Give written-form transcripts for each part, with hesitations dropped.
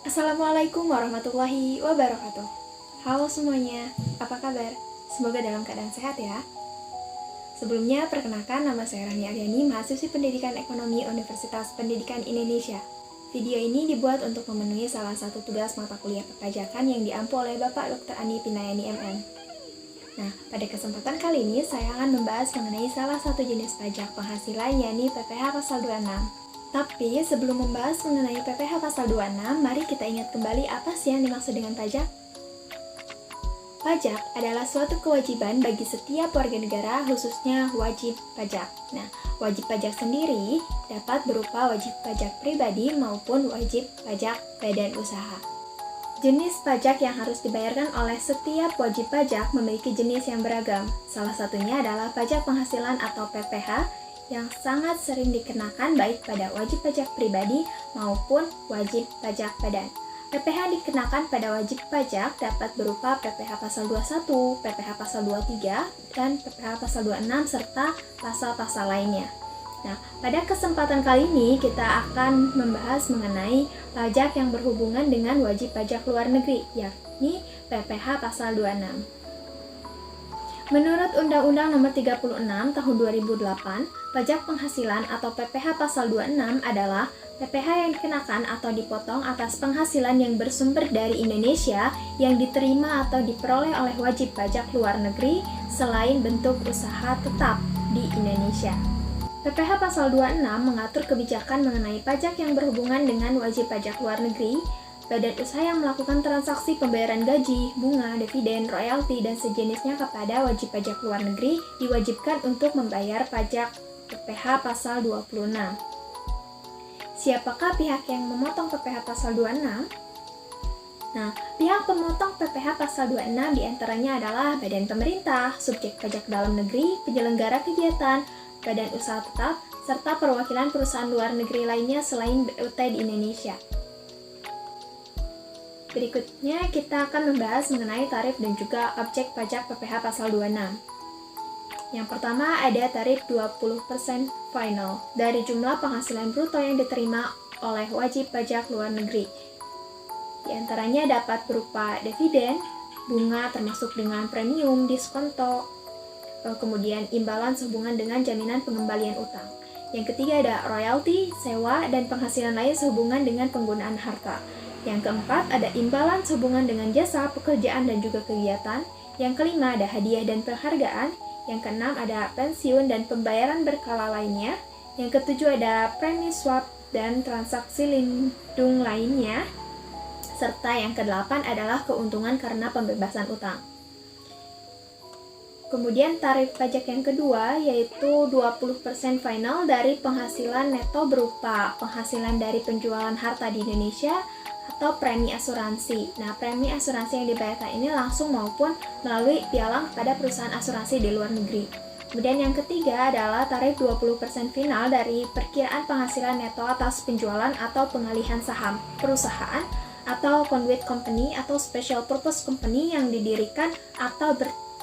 Assalamualaikum warahmatullahi wabarakatuh. Halo semuanya, apa kabar? Semoga dalam keadaan sehat ya. Sebelumnya, perkenalkan nama saya Rahmi Aryani, mahasiswi Pendidikan Ekonomi Universitas Pendidikan Indonesia. Video ini dibuat untuk memenuhi salah satu tugas mata kuliah perpajakan yang diampu oleh Bapak Dr. Andi Pinayani MM. Nah, pada kesempatan kali ini saya akan membahas mengenai salah satu jenis pajak penghasilan, yakni PPh Pasal 26. Tapi sebelum membahas mengenai PPh Pasal 26, mari kita ingat kembali apa sih yang dimaksud dengan pajak? Pajak adalah suatu kewajiban bagi setiap warga negara, khususnya wajib pajak. Nah, wajib pajak sendiri dapat berupa wajib pajak pribadi maupun wajib pajak badan usaha. Jenis pajak yang harus dibayarkan oleh setiap wajib pajak memiliki jenis yang beragam. Salah satunya adalah pajak penghasilan atau PPh, yang sangat sering dikenakan baik pada wajib pajak pribadi maupun wajib pajak badan. PPh dikenakan pada wajib pajak dapat berupa PPh Pasal 21, PPh Pasal 23, dan PPh Pasal 26 serta pasal-pasal lainnya. Nah, pada kesempatan kali ini kita akan membahas mengenai pajak yang berhubungan dengan wajib pajak luar negeri, yakni PPh Pasal 26. Menurut Undang-Undang Nomor 36 Tahun 2008, pajak penghasilan atau PPh Pasal 26 adalah PPh yang dikenakan atau dipotong atas penghasilan yang bersumber dari Indonesia yang diterima atau diperoleh oleh wajib pajak luar negeri selain bentuk usaha tetap di Indonesia. PPh Pasal 26 mengatur kebijakan mengenai pajak yang berhubungan dengan wajib pajak luar negeri, badan usaha yang melakukan transaksi pembayaran gaji, bunga, dividen, royalti, dan sejenisnya kepada wajib pajak luar negeri diwajibkan untuk membayar pajak PPh Pasal 26. Siapakah pihak yang memotong PPh Pasal 26? Nah, pihak pemotong PPh Pasal 26 diantaranya adalah badan pemerintah, subjek pajak dalam negeri, penyelenggara kegiatan, badan usaha tetap, serta perwakilan perusahaan luar negeri lainnya selain BUT di Indonesia. Berikutnya kita akan membahas mengenai tarif dan juga objek pajak PPh Pasal 26. Yang pertama ada tarif 20% final dari jumlah penghasilan bruto yang diterima oleh wajib pajak luar negeri. Di antaranya dapat berupa dividen, bunga termasuk dengan premium, diskonto, kemudian imbalan sehubungan dengan jaminan pengembalian utang. Yang ketiga ada royalti, sewa, dan penghasilan lain sehubungan dengan penggunaan harta. Yang keempat ada imbalan sehubungan dengan jasa, pekerjaan, dan juga kegiatan. Yang kelima ada hadiah dan penghargaan. Yang keenam ada pensiun dan pembayaran berkala lainnya. Yang ketujuh ada premi swap dan transaksi lindung lainnya. Serta yang kedelapan adalah keuntungan karena pembebasan utang. Kemudian tarif pajak yang kedua yaitu 20% final dari penghasilan neto berupa penghasilan dari penjualan harta di Indonesia atau premi asuransi. Nah, premi asuransi yang dibayarkan ini langsung maupun melalui pialang kepada perusahaan asuransi di luar negeri. Kemudian yang ketiga adalah tarif 20% final dari perkiraan penghasilan neto atas penjualan atau pengalihan saham perusahaan atau conduit company atau special purpose company yang didirikan atau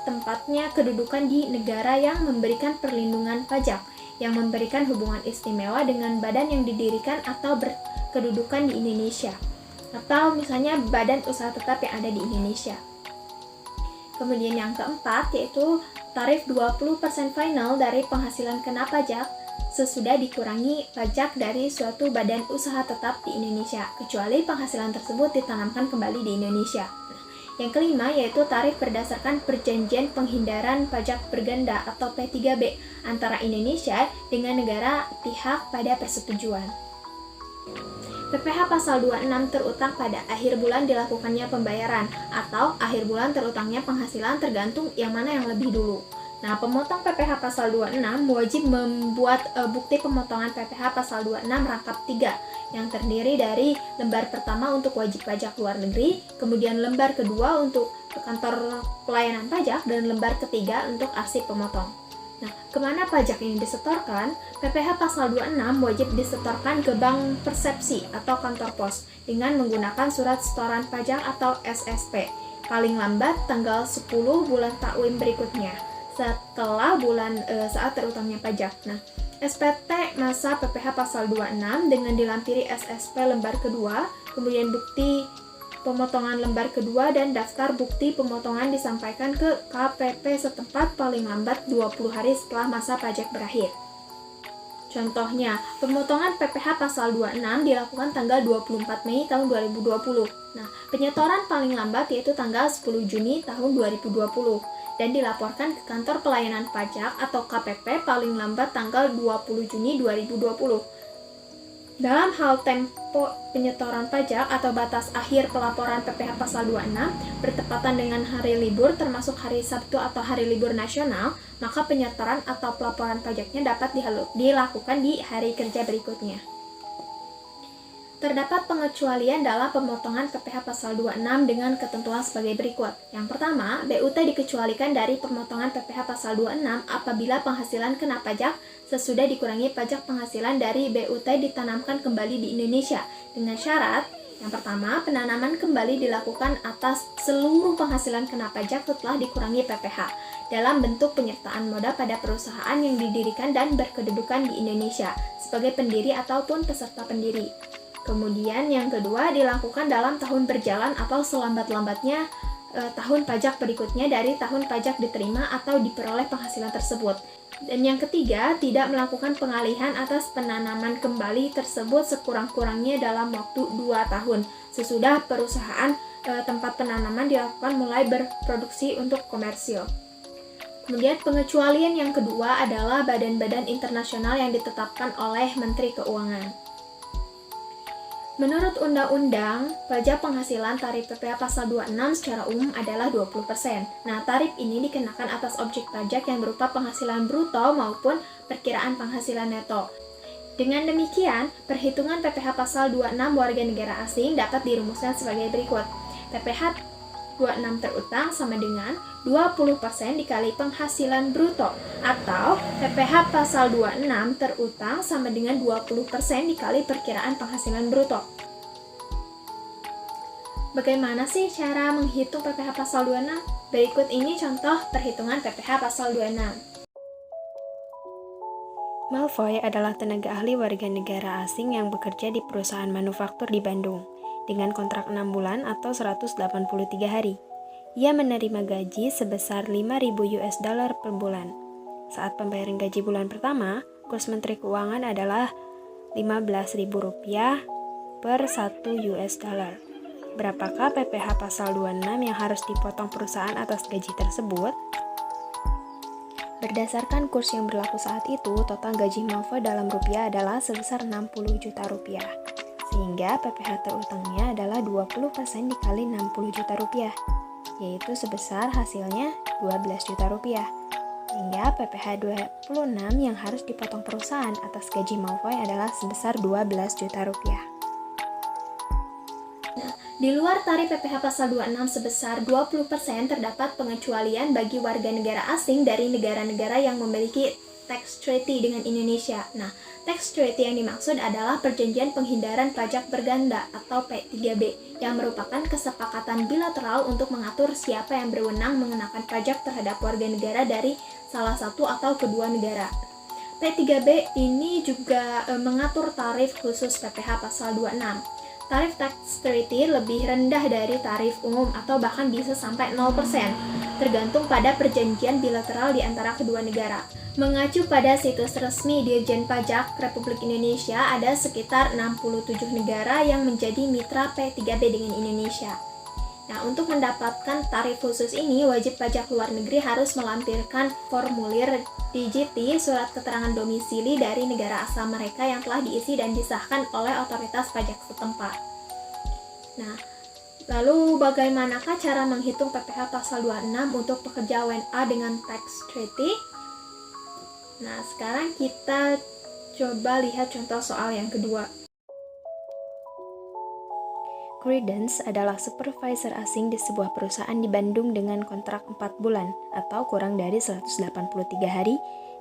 tempatnya kedudukan di negara yang memberikan perlindungan pajak, yang memberikan hubungan istimewa dengan badan yang didirikan atau berkedudukan di Indonesia, atau misalnya badan usaha tetap yang ada di Indonesia. Kemudian yang keempat yaitu tarif 20% final dari penghasilan kena pajak sesudah dikurangi pajak dari suatu badan usaha tetap di Indonesia, kecuali penghasilan tersebut ditanamkan kembali di Indonesia. Yang kelima yaitu tarif berdasarkan perjanjian penghindaran pajak berganda atau P3B antara Indonesia dengan negara pihak pada persetujuan. PPh Pasal 26 terutang pada akhir bulan dilakukannya pembayaran atau akhir bulan terutangnya penghasilan tergantung yang mana yang lebih dulu. Nah, pemotong PPh Pasal 26 wajib membuat bukti pemotongan PPh Pasal 26 rangkap 3 yang terdiri dari lembar pertama untuk wajib pajak luar negeri, kemudian lembar kedua untuk kantor pelayanan pajak, dan lembar ketiga untuk arsip pemotong. Nah, kemana pajak ini disetorkan? PPh Pasal 26 wajib disetorkan ke bank persepsi atau kantor pos dengan menggunakan surat setoran pajak atau SSP, paling lambat tanggal 10 bulan takwim berikutnya setelah bulan saat terutangnya pajak. Nah, SPT masa PPh pasal 26 dengan dilampiri SSP lembar kedua, kemudian bukti pemotongan lembar kedua dan daftar bukti pemotongan disampaikan ke KPP setempat paling lambat 20 hari setelah masa pajak berakhir. Contohnya, pemotongan PPh pasal 26 dilakukan tanggal 24 Mei tahun 2020. Nah, penyetoran paling lambat yaitu tanggal 10 Juni tahun 2020 dan dilaporkan ke kantor pelayanan pajak atau KPP paling lambat tanggal 20 Juni 2020. Dalam hal tempo penyetoran pajak atau batas akhir pelaporan PPh pasal 26 bertepatan dengan hari libur termasuk hari Sabtu atau hari libur nasional, maka penyetoran atau pelaporan pajaknya dapat dilakukan di hari kerja berikutnya. Terdapat pengecualian dalam pemotongan PPh pasal 26 dengan ketentuan sebagai berikut. Yang pertama, BUT dikecualikan dari pemotongan PPh pasal 26 apabila penghasilan kena pajak sesudah dikurangi pajak penghasilan dari BUT ditanamkan kembali di Indonesia dengan syarat yang pertama, penanaman kembali dilakukan atas seluruh penghasilan kena pajak setelah dikurangi PPh dalam bentuk penyertaan modal pada perusahaan yang didirikan dan berkedudukan di Indonesia sebagai pendiri ataupun peserta pendiri. Kemudian yang kedua dilakukan dalam tahun berjalan atau selambat-lambatnya tahun pajak berikutnya dari tahun pajak diterima atau diperoleh penghasilan tersebut. Dan yang ketiga, tidak melakukan pengalihan atas penanaman kembali tersebut sekurang-kurangnya dalam waktu 2 tahun sesudah perusahaan tempat penanaman dilakukan mulai berproduksi untuk komersil. Kemudian pengecualian yang kedua adalah badan-badan internasional yang ditetapkan oleh Menteri Keuangan. Menurut Undang-Undang Pajak Penghasilan, tarif PPh pasal 26 secara umum adalah 20%. Nah, tarif ini dikenakan atas objek pajak yang berupa penghasilan bruto maupun perkiraan penghasilan neto. Dengan demikian, perhitungan PPh pasal 26 warga negara asing dapat dirumuskan sebagai berikut. PPh 26 terutang sama dengan 20% dikali penghasilan bruto atau PPh pasal 26 terutang sama dengan 20% dikali perkiraan penghasilan bruto. Bagaimana sih cara menghitung PPh pasal 26? Berikut ini contoh perhitungan PPh pasal 26. Malfoy adalah tenaga ahli warga negara asing yang bekerja di perusahaan manufaktur di Bandung dengan kontrak 6 bulan atau 183 hari. Ia menerima gaji sebesar 5.000 US dollar per bulan. Saat pembayaran gaji bulan pertama, kurs Menteri Keuangan adalah Rp15.000 per 1 US dollar. Berapakah PPh pasal 26 yang harus dipotong perusahaan atas gaji tersebut? Berdasarkan kurs yang berlaku saat itu, total gaji Malfoy dalam rupiah adalah sebesar 60 juta rupiah. Sehingga PPh terutangnya adalah 20% dikali 60 juta rupiah, yaitu sebesar hasilnya 12 juta rupiah. Sehingga PPh 26 yang harus dipotong perusahaan atas gaji Malfoy adalah sebesar 12 juta rupiah. Nah, di luar tarif PPh pasal 26 sebesar 20% terdapat pengecualian bagi warga negara asing dari negara-negara yang memiliki tax treaty dengan Indonesia. Nah, tax treaty yang dimaksud adalah perjanjian penghindaran pajak berganda atau P3B yang merupakan kesepakatan bilateral untuk mengatur siapa yang berwenang mengenakan pajak terhadap warga negara dari salah satu atau kedua negara. P3B ini juga mengatur tarif khusus PPh pasal 26. Tarif tax treaty lebih rendah dari tarif umum atau bahkan bisa sampai 0%, tergantung pada perjanjian bilateral di antara kedua negara. Mengacu pada situs resmi Dirjen Pajak Republik Indonesia, ada sekitar 67 negara yang menjadi mitra P3B dengan Indonesia. Nah, untuk mendapatkan tarif khusus ini, wajib pajak luar negeri harus melampirkan formulir DJT, surat keterangan domisili dari negara asal mereka yang telah diisi dan disahkan oleh otoritas pajak setempat. Nah, lalu bagaimanakah cara menghitung PPh pasal 26 untuk pekerja WNA dengan tax treaty? Nah, sekarang kita coba lihat contoh soal yang kedua. Credence adalah supervisor asing di sebuah perusahaan di Bandung dengan kontrak 4 bulan atau kurang dari 183 hari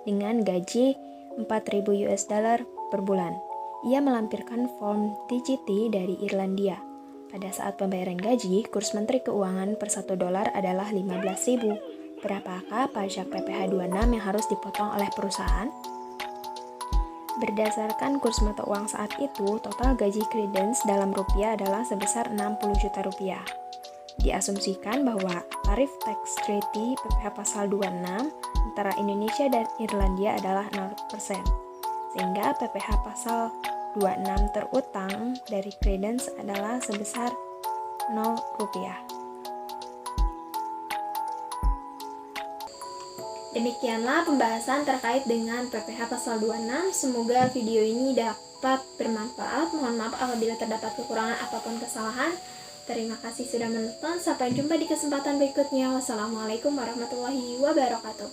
dengan gaji 4.000 US dollar per bulan. Ia melampirkan form DJT dari Irlandia. Pada saat pembayaran gaji, kurs Menteri Keuangan per 1 dolar adalah 15.000. Berapakah pajak PPh 26 yang harus dipotong oleh perusahaan? Berdasarkan kurs mata uang saat itu, total gaji Credence dalam rupiah adalah sebesar 60 juta rupiah. Diasumsikan bahwa tarif tax treaty PPh pasal 26 antara Indonesia dan Irlandia adalah 0%, sehingga PPh pasal 26 terutang dari Credence adalah sebesar 0 rupiah. Demikianlah pembahasan terkait dengan PPh pasal 26. Semoga video ini dapat bermanfaat. Mohon maaf apabila terdapat kekurangan ataupun kesalahan. Terima kasih sudah menonton. Sampai jumpa di kesempatan berikutnya. Wassalamualaikum warahmatullahi wabarakatuh.